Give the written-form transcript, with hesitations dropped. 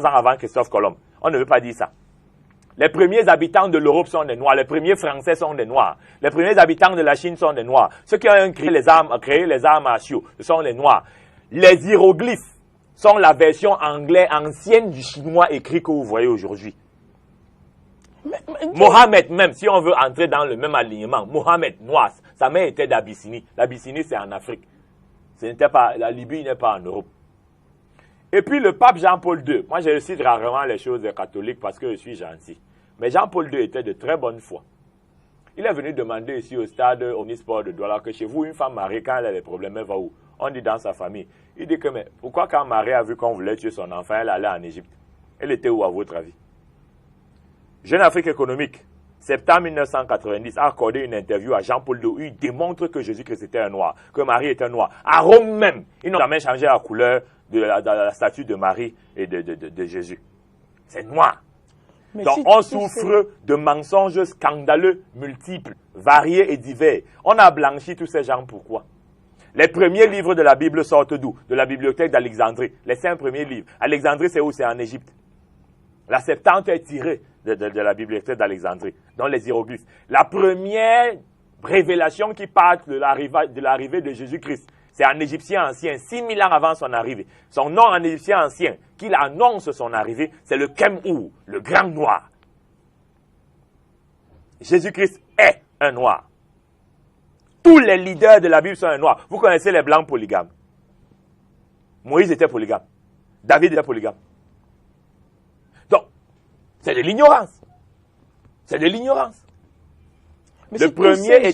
ans avant Christophe Colomb. On ne veut pas dire ça. Les premiers habitants de l'Europe sont des Noirs. Les premiers Français sont des Noirs. Les premiers habitants de la Chine sont des Noirs. Ceux qui ont créé les arts martiaux, ce sont les Noirs. Les hiéroglyphes sont la version anglaise ancienne du chinois écrit que vous voyez aujourd'hui. Mohamed même, si on veut entrer dans le même alignement, Mohamed, noir, sa mère était d'Abyssinie. L'Abyssinie, c'est en Afrique. La Libye n'est pas en Europe. Et puis le pape Jean-Paul II, moi je cite rarement les choses catholiques parce que je suis gentil. Mais Jean-Paul II était de très bonne foi. Il est venu demander ici au stade Omnisport de Douala que chez vous, une femme mariée, quand elle a des problèmes, elle va où? On dit dans sa famille. Il dit que, mais pourquoi quand Marie a vu qu'on voulait tuer son enfant, elle allait en Égypte? Elle était où à votre avis? Jeune Afrique économique, septembre 1990, a accordé une interview à Jean-Paul II où il démontre que Jésus-Christ était un noir, que Marie était un noir. À Rome même, ils n'ont jamais changé la couleur de la statue de Marie et de Jésus. C'est noir. Mais donc, on souffre de mensonges scandaleux, multiples, variés et divers. On a blanchi tous ces gens. Pourquoi? Les premiers livres de la Bible sortent d'où? De la bibliothèque d'Alexandrie. Les 5 premiers livres. Alexandrie, c'est où? C'est en Égypte. La Septante est tirée de la bibliothèque d'Alexandrie, dans les hiéroglyphes. La première révélation qui part de l'arrivée de Jésus-Christ, c'est en égyptien ancien, 6000 ans avant son arrivée. Son nom en égyptien ancien, qu'il annonce son arrivée, c'est le Kem-Ou, le grand noir. Jésus-Christ est un noir. Tous les leaders de la Bible sont un noir. Vous connaissez les blancs polygames. Moïse était polygame. David était polygame. Donc, c'est de l'ignorance. C'est de l'ignorance. Le premier est